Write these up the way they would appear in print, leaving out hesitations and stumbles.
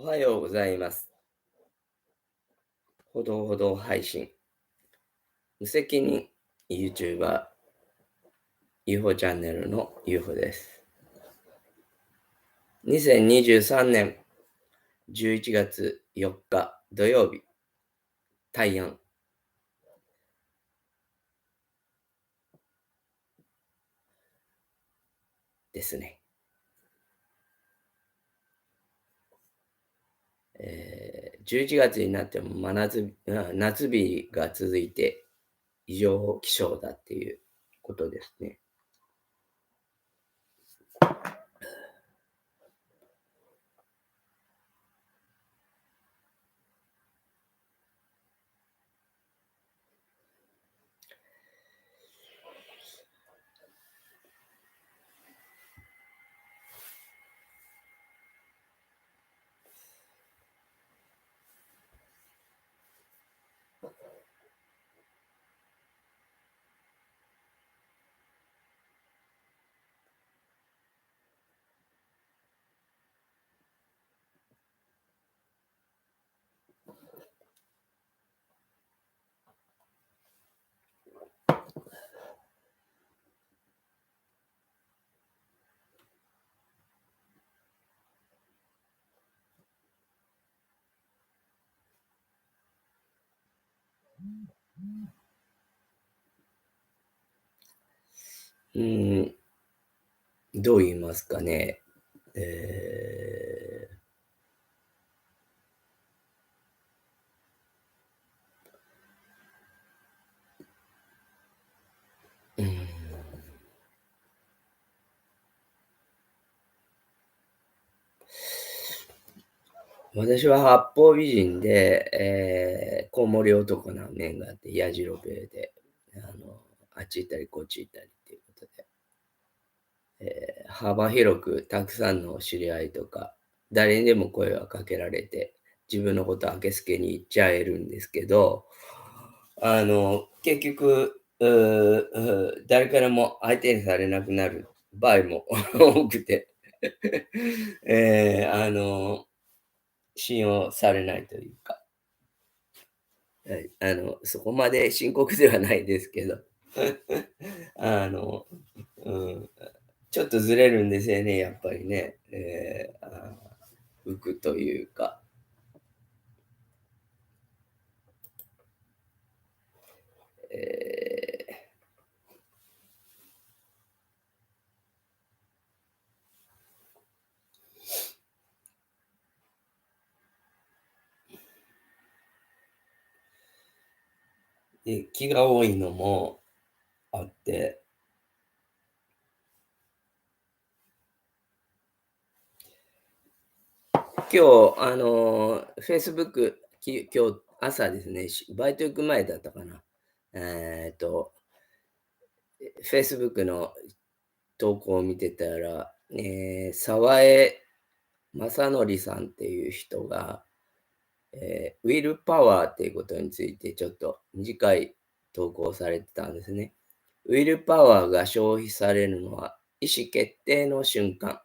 おはようございます。ほどほど配信。無責任 YouTuber UFO チャンネルの UFO です。2023年11月4日土曜日、大安ですね。11月になっても夏日が続いて異常気象だっていうことですね。うーん、どう言いますかね。えー、うーん私は八方美人で、コウモリ男な面があって、やじろべえで、あっち行ったりこっち行ったりっていうことで、幅広くたくさんの知り合いとか、誰にでも声はかけられて、自分のことあけすけに言っちゃえるんですけど、結局、誰からも相手にされなくなる場合も多くて、信用されないというか、はい、そこまで深刻ではないですけど、あの、うん、ちょっとずれるんですよね、やっぱりね。浮くというか。えで、気が多いのもあって、今日、Facebook、今日朝ですね、バイト行く前だったかな。えっと、Facebook の投稿を見てたら、沢江正則さんっていう人が、ウィルパワーっていうことについてちょっと短い投稿をされてたんですね。ウィルパワーが消費されるのは意思決定の瞬間っ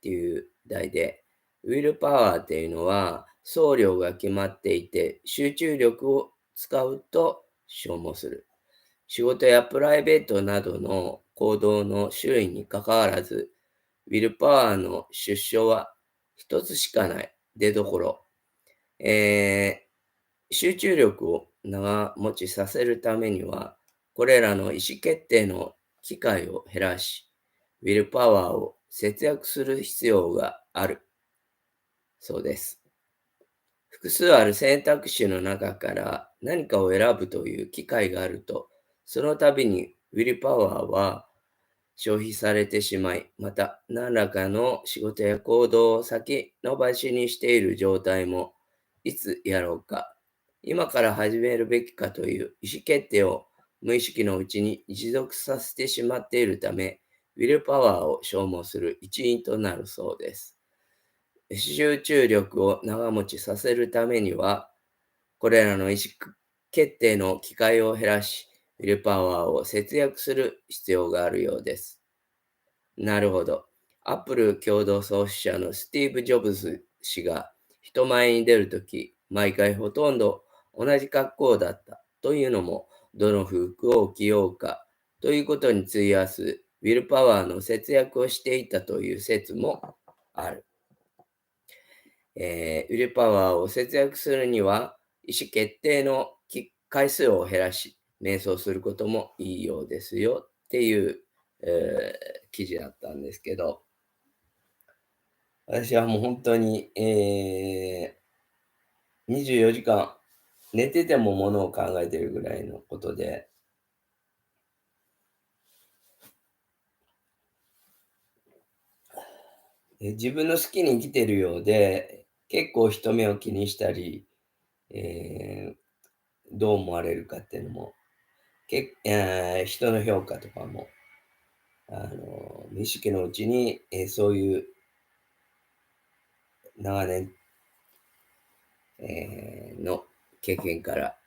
ていう題で、ウィルパワーっていうのは総量が決まっていて集中力を使うと消耗する。仕事やプライベートなどの行動の種類にかかわらず、ウィルパワーの出所は一つしかない。出どころ。え集中力を長持ちさせるためには、これらの意思決定の機会を減らし、ウィルパワーを節約する必要があるそうです。複数ある選択肢の中から何かを選ぶという機会があると、その度にウィルパワーは消費されてしまい、また何らかの仕事や行動を先延ばしにしている状態も、いつやろうか、今から始めるべきかという意思決定を無意識のうちに持続させてしまっているため、ウィルパワーを消耗する一因となるそうです。集中力を長持ちさせるためには、これらの意思決定の機会を減らし、ウィルパワーを節約する必要があるようです。なるほど。アップル共同創始者のスティーブ・ジョブズ氏が人前に出るとき、毎回ほとんど同じ格好だったというのも、どの服を着ようかということに費やすウィルパワーの節約をしていたという説もある。ウィルパワーを節約するには、意思決定の回数を減らし、瞑想することもいいようですよっていう、記事だったんですけど、私はもう本当に、24時間寝ててもものを考えているぐらいのことで、自分の好きに生きてるようで、結構人目を気にしたり、えどう思われるかっていうのも、人の評価とかも、無意識のうちに、そういう長年、の経験から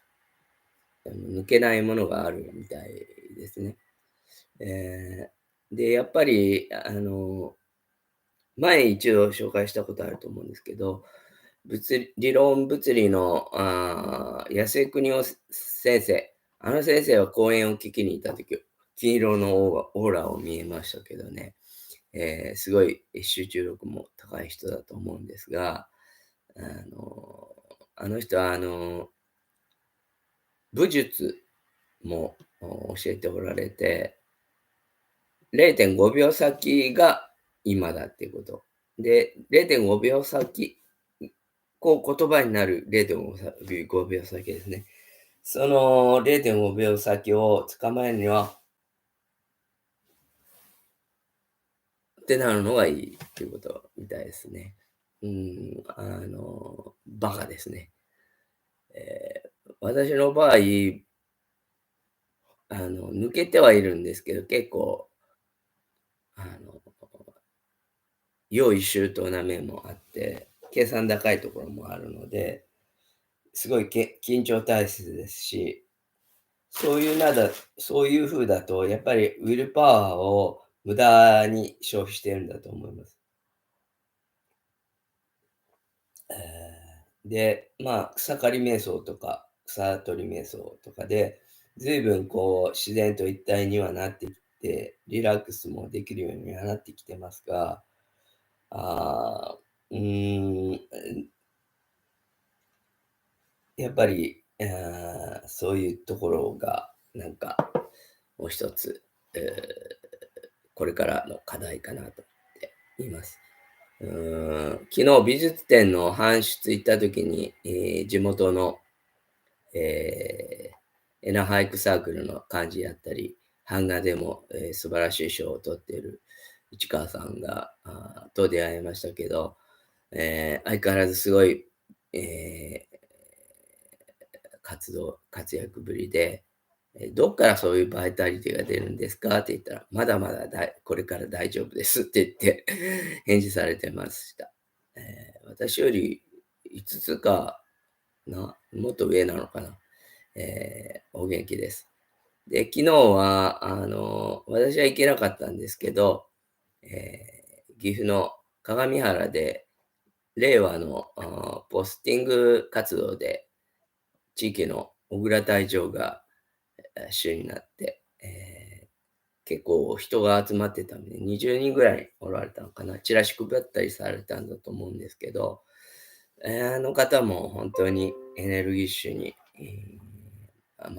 抜けないものがあるみたいですね。で、やっぱり、前一度紹介したことあると思うんですけど、理論物理の、安江邦夫先生、あの先生は講演を聞きに行ったとき、金色のオーラを見えましたけどね、すごい集中力も高い人だと思うんですが、あの、あの人は、武術も教えておられて、0.5秒先が今だっていうこと。で、0.5秒先、こう言葉になる0.5秒先ですね。その0.5秒先を捕まえるには、ってなるのがいいっていうことみたいですね。バカですね。私の場合、抜けてはいるんですけど、結構、あの、用意周到な面もあって、計算高いところもあるので、すごい緊張体質ですし、そういうなだそういう風だと、やっぱりウィルパワーを無駄に消費しているんだと思います。で、草刈り瞑想とか、草取り瞑想とかで、随分こう自然と一体にはなってきて、リラックスもできるようにはなってきてますが、ああ、うーん、やっぱり、そういうところが、なんか、もう一つ、これからの課題かなと思っています。昨日美術展の搬出行った時に、地元の、エナ俳句サークルの幹事やったり、版画でも、素晴らしい賞を取っている市川さんと出会いましたけど、相変わらずすごい、えー活躍ぶりで、どっからそういうバイタリティが出るんですかって言ったら、まだまだこれから大丈夫ですって言って返事されてました。私より5つかもっと上なのかな。お元気です。で、昨日は、私は行けなかったんですけど、岐阜の鏡原で、令和のポスティング活動で、地域の小倉隊長が主になって、結構人が集まってたんで、20人ぐらいおられたのかな。チラシ配ったりされたんだと思うんですけど、あの方も本当にエネルギッシュに、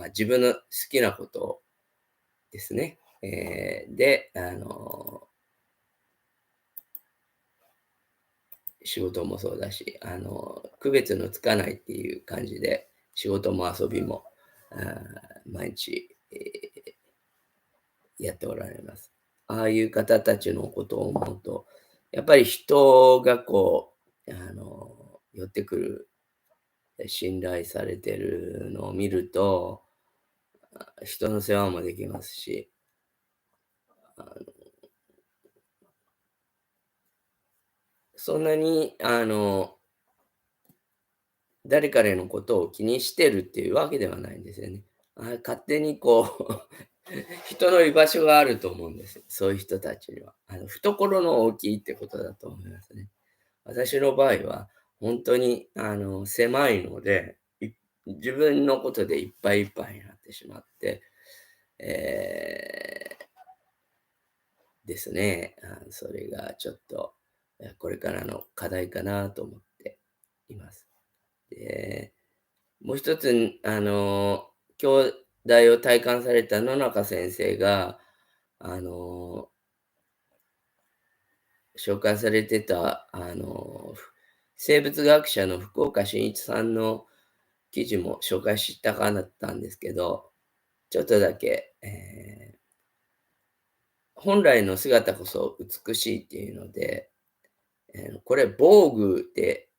自分の好きなことですね。で、仕事もそうだし、区別のつかないっていう感じで、仕事も遊びも、毎日、やっておられます。ああいう方たちのことを思うと、やっぱり人が寄ってくる、信頼されてるのを見ると、人の世話もできますし、あの、そんなに、誰彼のことを気にしてるっていうわけではないんですよね。勝手にこう人の居場所があると思うんです。そういう人たちには。懐の大きいってことだと思いますね。私の場合は、本当に狭いので、自分のことでいっぱいいっぱいになってしまって、えですね。それがちょっと、これからの課題かなと思っています。で、もう一つ、兄弟を体感された野中先生が、あの、紹介されてた、生物学者の福岡伸一さんの記事も紹介したかったんですけど、ちょっとだけ、本来の姿こそ美しいっていうので、これ、防具で、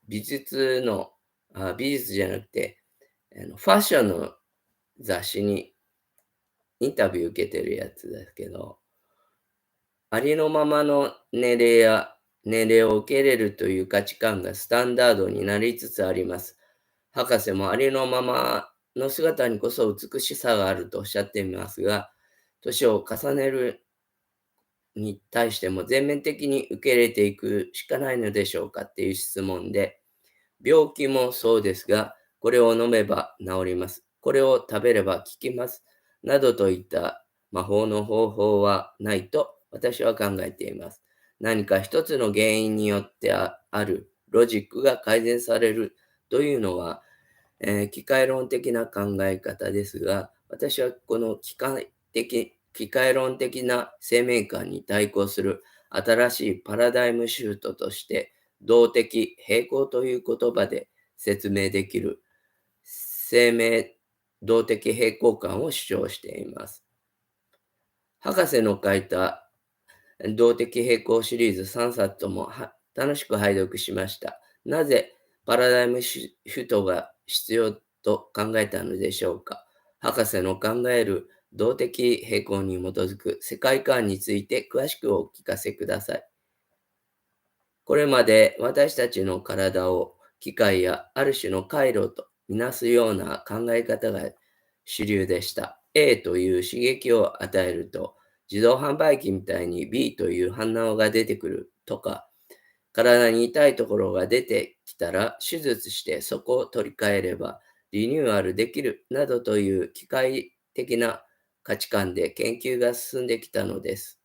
美術じゃなくて、ファッションの雑誌にインタビュー受けてるやつですけど、ありのままの年齢を受け入れるという価値観がスタンダードになりつつあります。博士もありのままの姿にこそ美しさがあるとおっしゃっていますが、年を重ねるに対しても全面的に受け入れていくしかないのでしょうかっていう質問で、病気もそうですが、これを飲めば治ります。これを食べれば効きます。などといった魔法の方法はないと私は考えています。何か一つの原因によってあるロジックが改善されるというのは、機械論的な考え方ですが、私はこの機械論的な生命観に対抗する新しいパラダイムシフトとして、動的平衡という言葉で説明できる生命動的平衡感を主張しています。博士の書いた動的平衡シリーズ3冊とも楽しく拝読しました。なぜパラダイムシフトが必要と考えたのでしょうか。博士の考える動的平衡に基づく世界観について詳しくお聞かせください。これまで私たちの体を機械やある種の回路とみなすような考え方が主流でした。A という刺激を与えると自動販売機みたいに B という反応が出てくるとか、体に痛いところが出てきたら手術してそこを取り替えればリニューアルできるなどという機械的な価値観で研究が進んできたのです。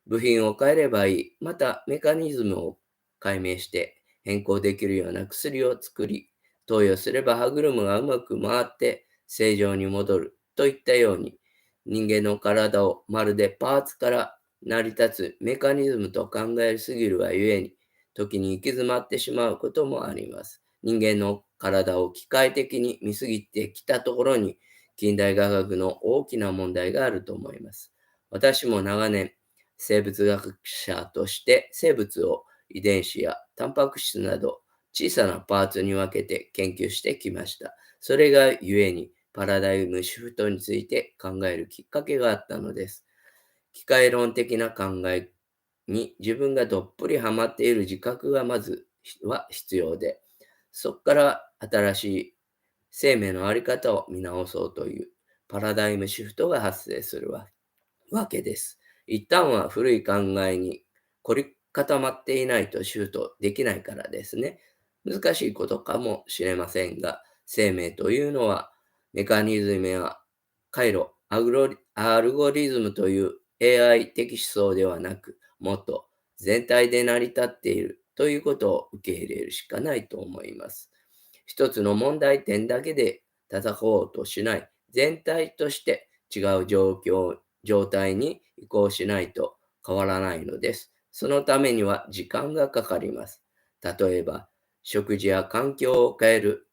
部品を変えればいい。また、メカニズムを解明して変更できるような薬を作り、投与すれば歯車がうまく回って正常に戻るといったように、人間の体をまるでパーツから成り立つメカニズムと考えすぎるがゆえに、時に行き詰まってしまうこともあります。人間の体を機械的に見すぎてきたところに、近代科学の大きな問題があると思います。私も長年、生物学者として生物を遺伝子やタンパク質など小さなパーツに分けて研究してきました。それがゆえにパラダイムシフトについて考えるきっかけがあったのです。機械論的な考えに自分がどっぷりハマっている自覚がまずは必要で、そこから新しい生命のあり方を見直そうというパラダイムシフトが発生するわけです。一旦は古い考えに凝り固まっていないとシュートできないからですね。難しいことかもしれませんが、生命というのはメカニズムや回路、アルゴリズムという AI 的思想ではなく、もっと全体で成り立っているということを受け入れるしかないと思います。一つの問題点だけで戦おうとしない、全体として違う状態に移行しないと変わらないのです。そのためには時間がかかります。例えば、食事や環境を変える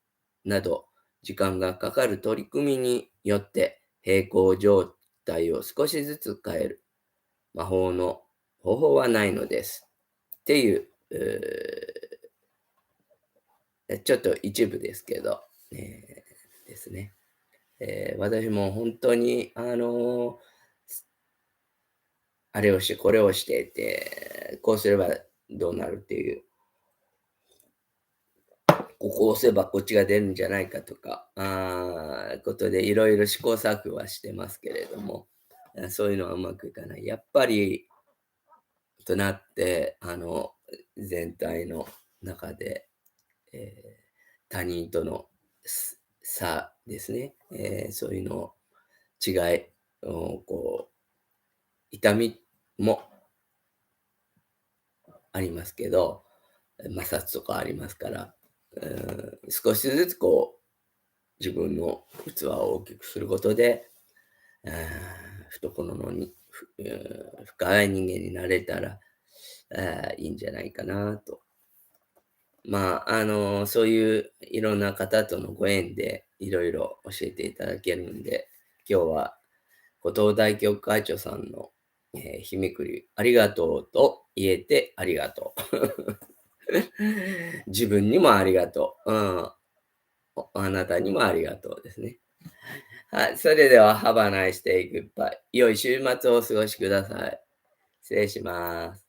など、時間がかかる取り組みによって平行状態を少しずつ変える魔法の方法はないのです。っていう、ちょっと一部ですけど、ですね。私も本当に、あれをしてこれをしてって、こうすればどうなるっていう、ここを押せばこっちが出るんじゃないかとか、ことでいろいろ試行錯誤はしてますけれども、そういうのはうまくいかない。やっぱり、となって、全体の中で、他人との差ですね、そういうの違いを、痛みもありますけど、摩擦とかありますから、少しずつ自分の器を大きくすることで、懐のに、深い人間になれたら、いいんじゃないかなと。そういういろんな方とのご縁でいろいろ教えていただけるんで、今日は後藤大教会長さんの、日めくりありがとうと言えてありがとう。自分にもありがとう。あなたにもありがとうですね。はい、それでは、Have a nice day, goodbye. 良い週末をお過ごしください。失礼します。